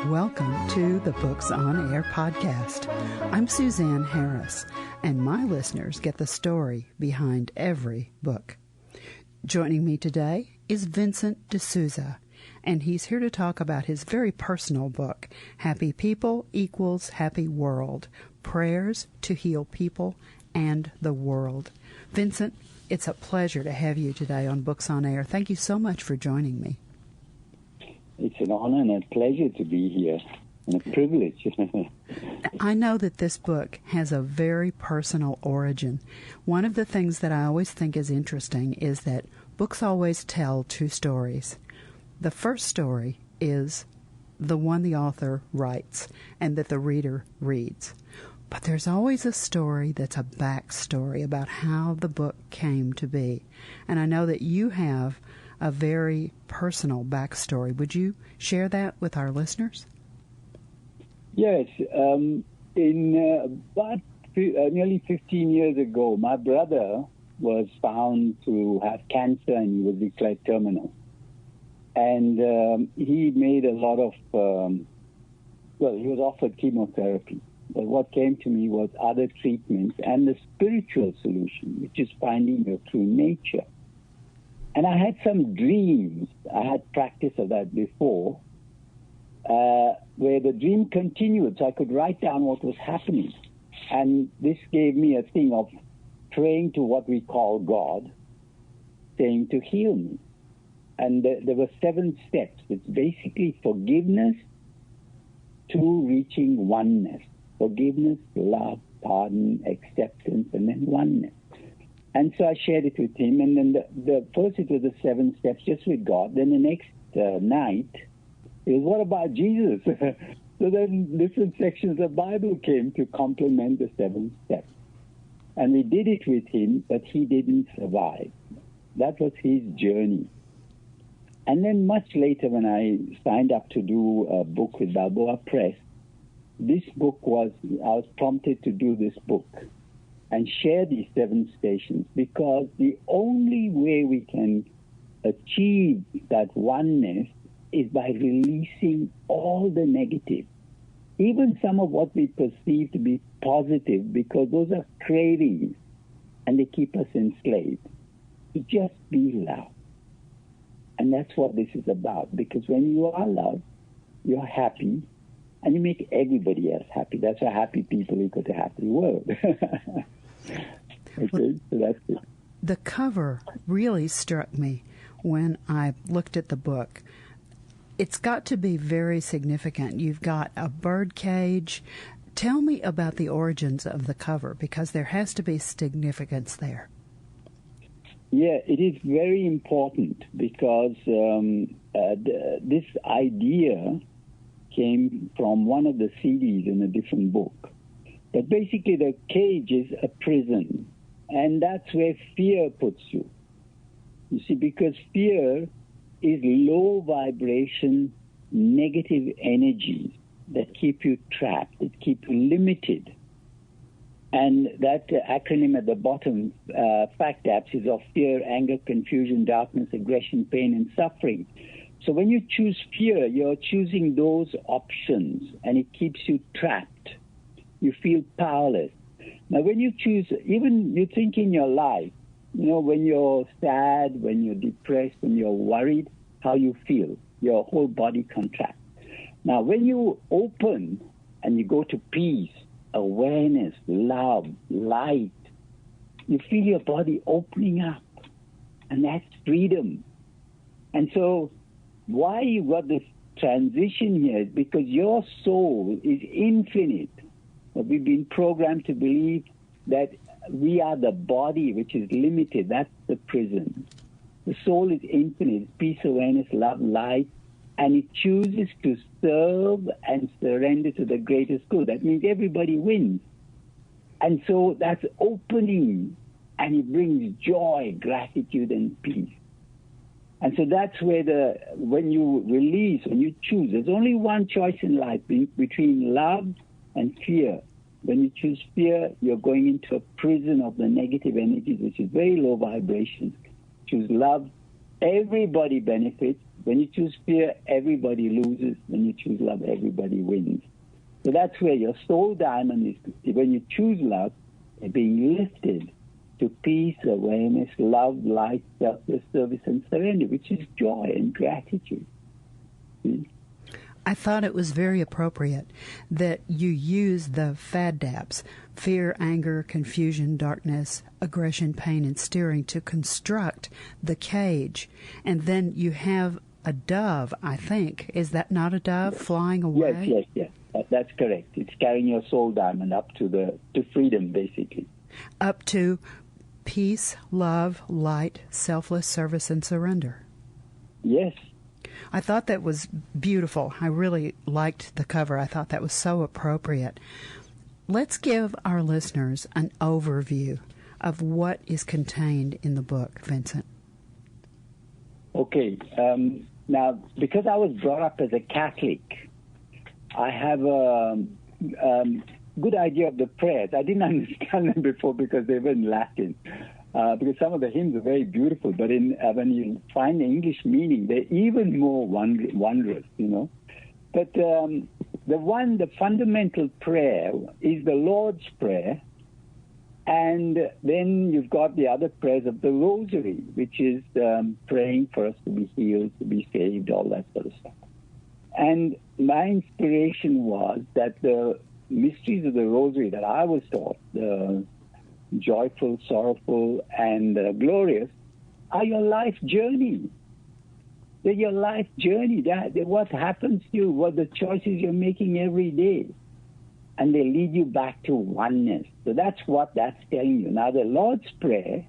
Welcome to the Books on Air podcast. I'm Suzanne Harris, and my listeners get the story behind every book. Joining me today is Vincent D'Souza, and he's here to talk about his very personal book, Happy People Equals Happy World, Prayers to Heal People and the World. Vincent, it's a pleasure to have you today on Books on Air. Thank you so much for joining me. It's an honor and a pleasure to be here, and a privilege. I know that this book has a very personal origin. One of the things that I always think is interesting is that books always tell two stories. The first story is the one the author writes and that the reader reads. But there's always a story that's a backstory about how the book came to be. And I know that you have a very personal backstory. Would you share that with our listeners? Yes. About nearly 15 years ago, my brother was found to have cancer and he was declared terminal. And he made a lot of, he was offered chemotherapy. But what came to me was other treatments and the spiritual solution, which is finding your true nature. And I had some dreams. I had practice of that before, where the dream continued, so I could write down what was happening. And this gave me a thing of praying to what we call God, saying to heal me. And there were 7 steps. It's basically forgiveness to reaching oneness. Forgiveness, love, pardon, acceptance, and then oneness. And so I shared it with him, and then the first it was the 7 steps just with God. Then the next night, it was, what about Jesus? So then different sections of the Bible came to complement the 7 steps. And we did it with him, but he didn't survive. That was his journey. And then much later, when I signed up to do a book with Balboa Press, I was prompted to do this book and share these 7 stations, because the only way we can achieve that oneness is by releasing all the negative, even some of what we perceive to be positive, because those are cravings and they keep us enslaved. Just be love. And that's what this is about, because when you are loved, you're happy, and you make everybody else happy. That's why happy people equal to happy world. Okay, so that's it. The cover really struck me when I looked at the book. It's got to be very significant. You've got a bird cage. Tell me about the origins of the cover, because there has to be significance there. Yeah, it is very important, because this idea came from one of the CDs in a different book. But basically the cage is a prison, and that's where fear puts you. You see, because fear is low vibration, negative energies that keep you trapped, that keep you limited. And that acronym at the bottom, FACT-APS, is of fear, anger, confusion, darkness, aggression, pain, and suffering. So when you choose fear, you're choosing those options, and it keeps you trapped. You feel powerless. Now, when you choose, even you think in your life, when you're sad, when you're depressed, when you're worried, how you feel. Your whole body contracts. Now, when you open and you go to peace, awareness, love, light, you feel your body opening up, and that's freedom. And so why you got this transition here is because your soul is infinite. We've been programmed to believe that we are the body, which is limited. That's the prison. The soul is infinite, peace, awareness, love, light, and it chooses to serve and surrender to the greatest good. That means everybody wins. And so that's opening, and it brings joy, gratitude, and peace. And so that's where when you release, when you choose, there's only one choice in life between love and fear. When you choose fear, you're going into a prison of the negative energies, which is very low vibration. Choose love, everybody benefits. When you choose fear, everybody loses. When you choose love, everybody wins. So that's where your soul diamond is. When you choose love, you're being lifted to peace, awareness, love, light, selfless service, and surrender, which is joy and gratitude. See? I thought it was very appropriate that you use the FADDAPs, fear, anger, confusion, darkness, aggression, pain, and steering, to construct the cage. And then you have a dove, I think. Is that not a dove flying away? Yes. That's correct. It's carrying your soul diamond up to freedom, basically. Up to peace, love, light, selfless service, and surrender. Yes. I thought that was beautiful. I really liked the cover. I thought that was so appropriate. Let's give our listeners an overview of what is contained in the book, Vincent. Okay. Now, because I was brought up as a Catholic, I have a good idea of the prayers. I didn't understand them before because they were in Latin. Because some of the hymns are very beautiful, but when you find the English meaning, they're even more wondrous, you know. But the fundamental prayer is the Lord's Prayer, and then you've got the other prayers of the Rosary, which is praying for us to be healed, to be saved, all that sort of stuff. And my inspiration was that the mysteries of the Rosary that I was taught, the joyful, sorrowful, and glorious, are your life journey. They're your life journey. They're what happens to you, what the choices you're making every day. And they lead you back to oneness. So that's what that's telling you. Now, the Lord's Prayer,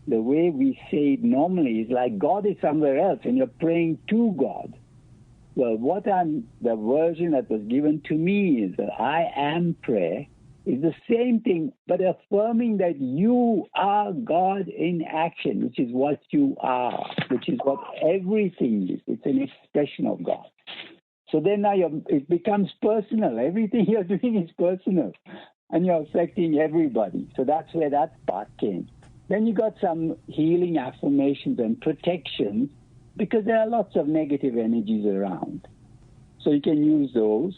the way we say it normally, is like God is somewhere else and you're praying to God. Well, the version that was given to me is that I am prayer, is the same thing, but affirming that you are God in action, which is what you are, which is what everything is. It's an expression of God. So then now it becomes personal. Everything you're doing is personal, and you're affecting everybody. So that's where that part came. Then you got some healing affirmations and protections, because there are lots of negative energies around. So you can use those.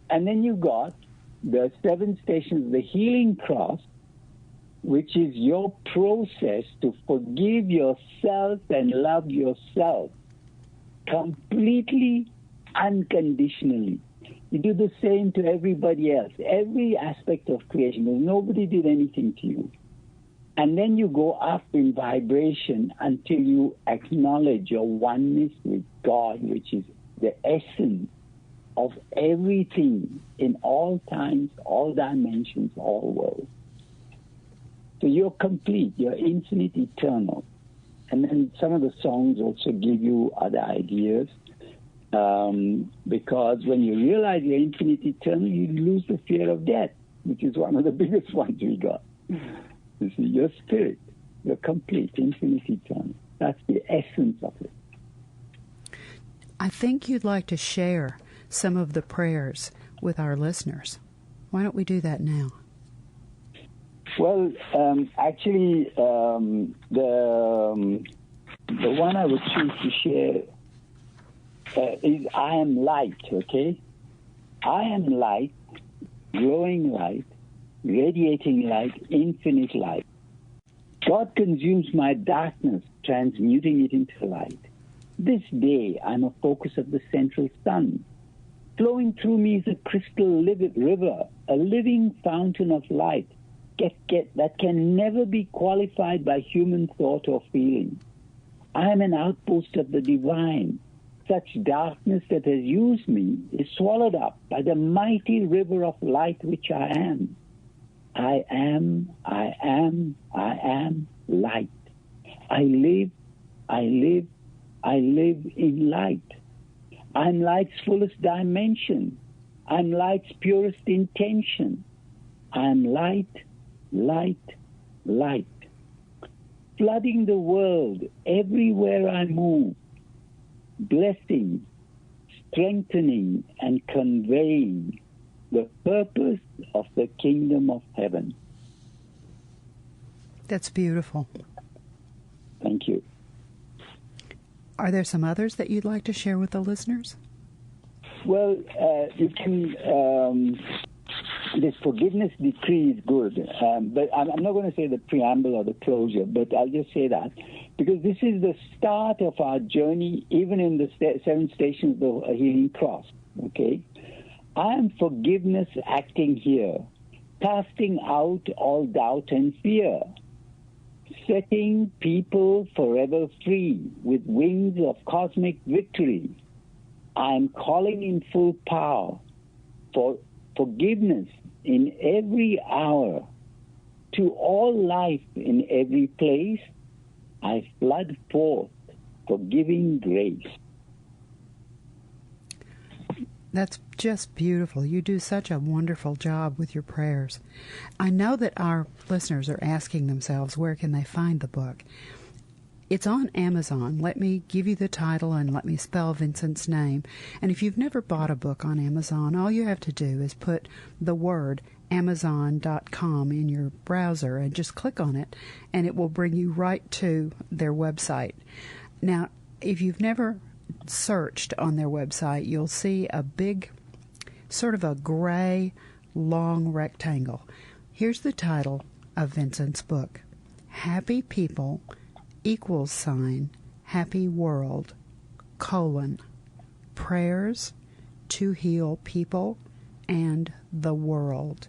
And then you got the 7 stations of the healing cross, which is your process to forgive yourself and love yourself completely, unconditionally. You do the same to everybody else, every aspect of creation, because nobody did anything to you. And then you go up in vibration until you acknowledge your oneness with God, which is the essence of everything in all times, all dimensions, all worlds. So you're complete, you're infinite, eternal. And then some of the songs also give you other ideas, because when you realize you're infinite, eternal, you lose the fear of death, which is one of the biggest ones we got. You see, your spirit, you're complete, infinite, eternal. That's the essence of it. I think you'd like to share some of the prayers with our listeners. Why don't we do that now? Well, actually, the one I would choose to share is I am light, okay? I am light, glowing light, radiating light, infinite light. God consumes my darkness, transmuting it into light. This day, I'm a focus of the central sun. Flowing through me is a crystal river, a living fountain of light that can never be qualified by human thought or feeling. I am an outpost of the divine. Such darkness that has used me is swallowed up by the mighty river of light which I am. I am light. I live in light. I'm light's fullest dimension. I'm light's purest intention. I'm light, flooding the world everywhere I move, blessing, strengthening, and conveying the purpose of the kingdom of heaven. That's beautiful. Thank you. Are there some others that you'd like to share with the listeners? Well, you can. This forgiveness decree is good, but I'm not going to say the preamble or the closure, but I'll just say that because this is the start of our journey, even in the 7 stations of the healing cross. Okay, I am forgiveness acting here, casting out all doubt and fear, setting people forever free with wings of cosmic victory. I am calling in full power for forgiveness in every hour. To all life in every place, I flood forth forgiving grace. That's just beautiful. You do such a wonderful job with your prayers. I know that our listeners are asking themselves, where can they find the book? It's on Amazon. Let me give you the title and let me spell Vincent's name. And if you've never bought a book on Amazon, all you have to do is put the word Amazon.com in your browser and just click on it, and it will bring you right to their website. Now, if you've never searched on their website, you'll see a big, sort of a gray, long rectangle. Here's the title of Vincent's book: Happy People =, Happy World, Prayers to Heal People and the World,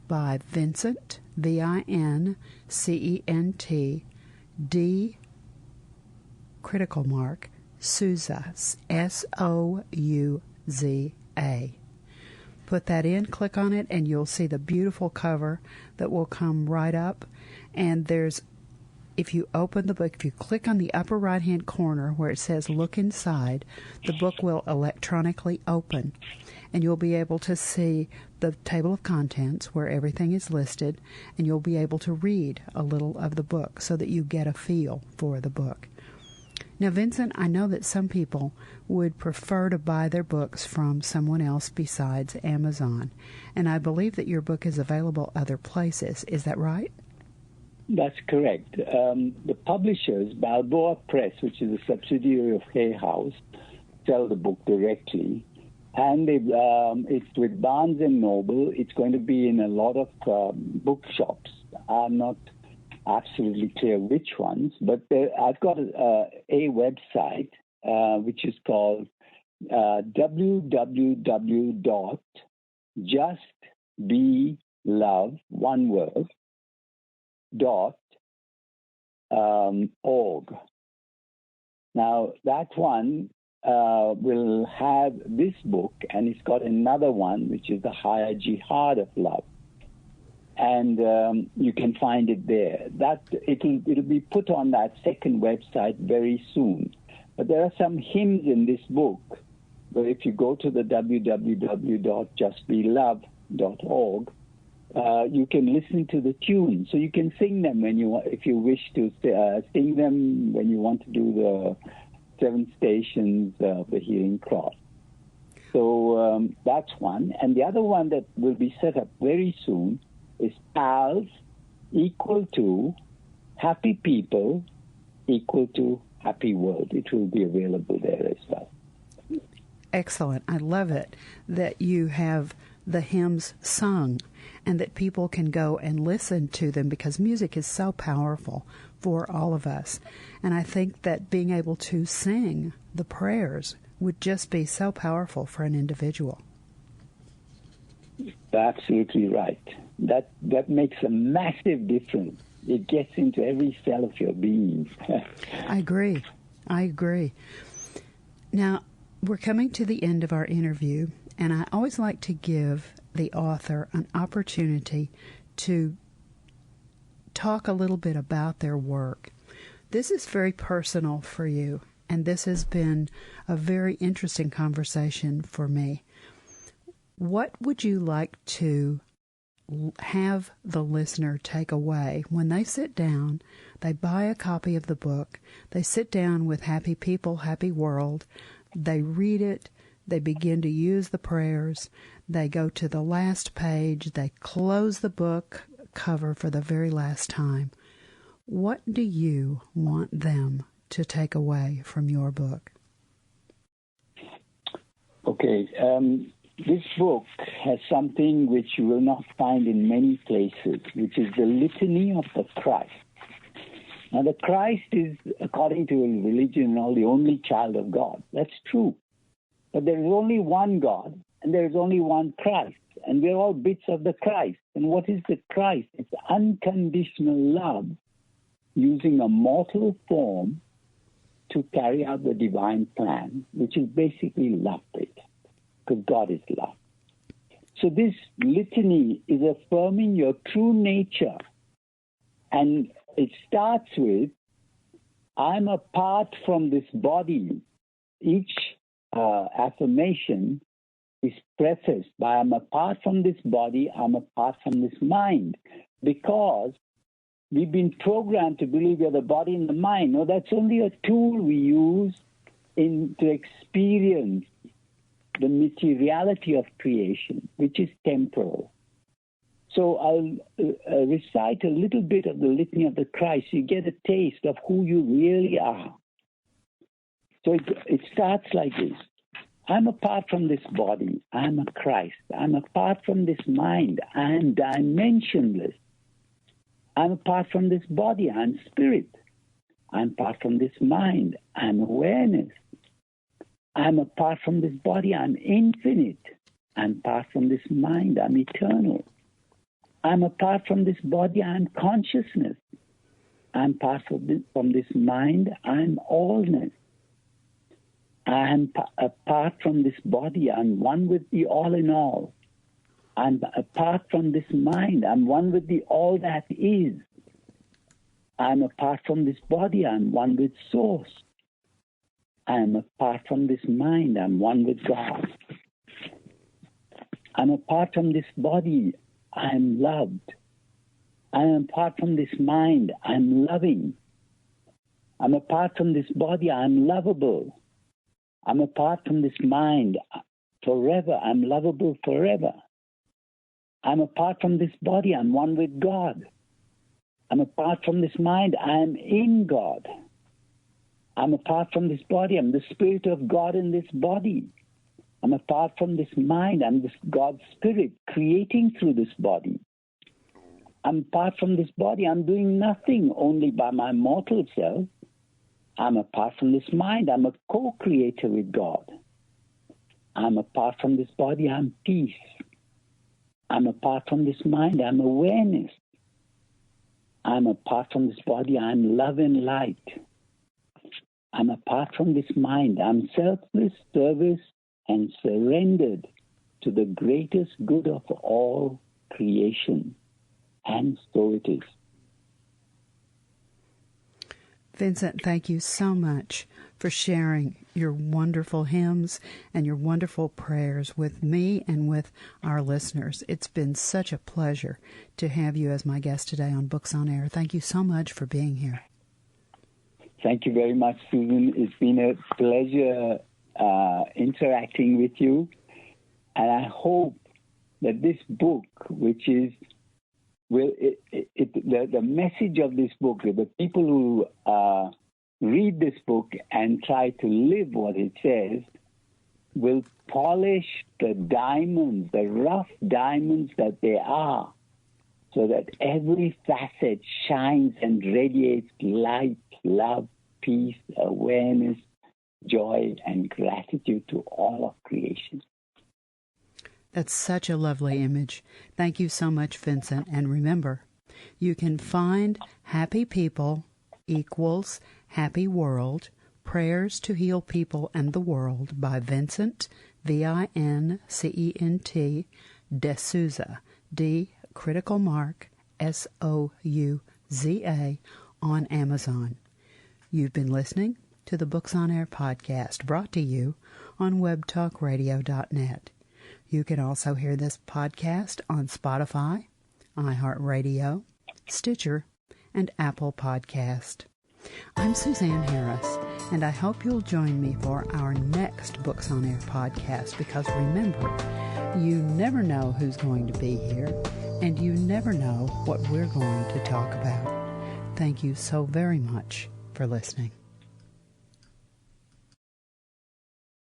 by Vincent, Vincent, D, Souza, Souza. Put that in, click on it, and you'll see the beautiful cover that will come right up. And if you open the book, if you click on the upper right-hand corner where it says Look Inside, the book will electronically open, and you'll be able to see the table of contents where everything is listed, and you'll be able to read a little of the book so that you get a feel for the book. Now, Vincent, I know that some people would prefer to buy their books from someone else besides Amazon, and I believe that your book is available other places. Is that right? That's correct. The publishers, Balboa Press, which is a subsidiary of Hay House, sell the book directly. And it's with Barnes & Noble. It's going to be in a lot of bookshops. I'm not absolutely clear which ones, but I've got a website which is called www.justbelove, one word, .org. Now, that one will have this book, and it's got another one, which is The Higher Jihad of Love. And you can find it there. It'll be put on that second website very soon. But there are some hymns in this book, but if you go to the www.justbelove.org, you can listen to the tunes, so you can sing them if you wish to sing them when you want to do the 7 stations of the Healing Cross. So that's one, and the other one that will be set up very soon is PALS = Happy People = Happy World. It will be available there as well. Excellent. I love it that you have the hymns sung and that people can go and listen to them, because music is so powerful for all of us. And I think that being able to sing the prayers would just be so powerful for an individual. Absolutely right. That makes a massive difference. It gets into every cell of your being. I agree. Now, we're coming to the end of our interview, and I always like to give the author an opportunity to talk a little bit about their work. This is very personal for you, and this has been a very interesting conversation for me. What would you like to have the listener take away when they sit down, they buy a copy of the book, they sit down with Happy People, Happy World, they read it, they begin to use the prayers, they go to the last page, they close the book cover for the very last time. What do you want them to take away from your book? Okay. This book has something which you will not find in many places, which is the Litany of the Christ. Now, the Christ is, according to religion and all, the only child of God. That's true. But there is only one God, and there is only one Christ. And we're all bits of the Christ. And what is the Christ? It's unconditional love using a mortal form to carry out the divine plan, which is basically love-based, because God is love. So this litany is affirming your true nature. And it starts with, I'm apart from this body. Each affirmation is prefaced by, I'm apart from this body, I'm apart from this mind. Because we've been programmed to believe we're the body and the mind. No, that's only a tool we use to experience the materiality of creation, which is temporal. So I'll recite a little bit of the Litany of the Christ. You get a taste of who you really are. So it starts like this. I'm apart from this body. I'm a Christ. I'm apart from this mind. I'm dimensionless. I'm apart from this body. I'm spirit. I'm apart from this mind. I'm awareness. I'm apart from this body. I'm infinite. I'm apart from this mind. I'm eternal. I'm apart from this body. I'm consciousness. I'm apart from this mind. I'm allness. I'm apart from this body. I'm one with the all in all. I'm apart from this mind. I'm one with the all that is. I'm apart from this body. I'm one with Source. I'm apart from this mind. I'm one with God. I'm apart from this body. I'm loved. I am apart from this mind. I'm loving. I'm apart from this body. I'm lovable. I'm apart from this mind forever. I'm lovable forever. I'm apart from this body. I'm one with God. I'm apart from this mind. I'm in God. I'm apart from this body. I'm the Spirit of God in this body. I'm apart from this mind. I'm this God's Spirit creating through this body. I'm apart from this body. I'm doing nothing only by my mortal self. I'm apart from this mind. I'm a co-creator with God. I'm apart from this body. I'm peace. I'm apart from this mind. I'm awareness. I'm apart from this body. I'm love and light. I'm apart from this mind. I'm selfless service and surrendered to the greatest good of all creation. And so it is. Vincent, thank you so much for sharing your wonderful hymns and your wonderful prayers with me and with our listeners. It's been such a pleasure to have you as my guest today on Books on Air. Thank you so much for being here. Thank you very much, Susan. It's been a pleasure interacting with you. And I hope that this book, which is the message of this book, the people who read this book and try to live what it says, will polish the diamonds, the rough diamonds that they are, so that every facet shines and radiates light, love, peace, awareness, joy, and gratitude to all of creation. That's such a lovely image. Thank you so much, Vincent. And remember, you can find Happy People equals Happy World, Prayers to Heal People and the World by Vincent, Vincent, D'Souza, D, critical mark, Souza, on Amazon. You've been listening to the Books on Air podcast, brought to you on webtalkradio.net. You can also hear this podcast on Spotify, iHeartRadio, Stitcher, and Apple Podcast. I'm Suzanne Harris, and I hope you'll join me for our next Books on Air podcast, because remember, you never know who's going to be here, and you never know what we're going to talk about. Thank you so very much for listening.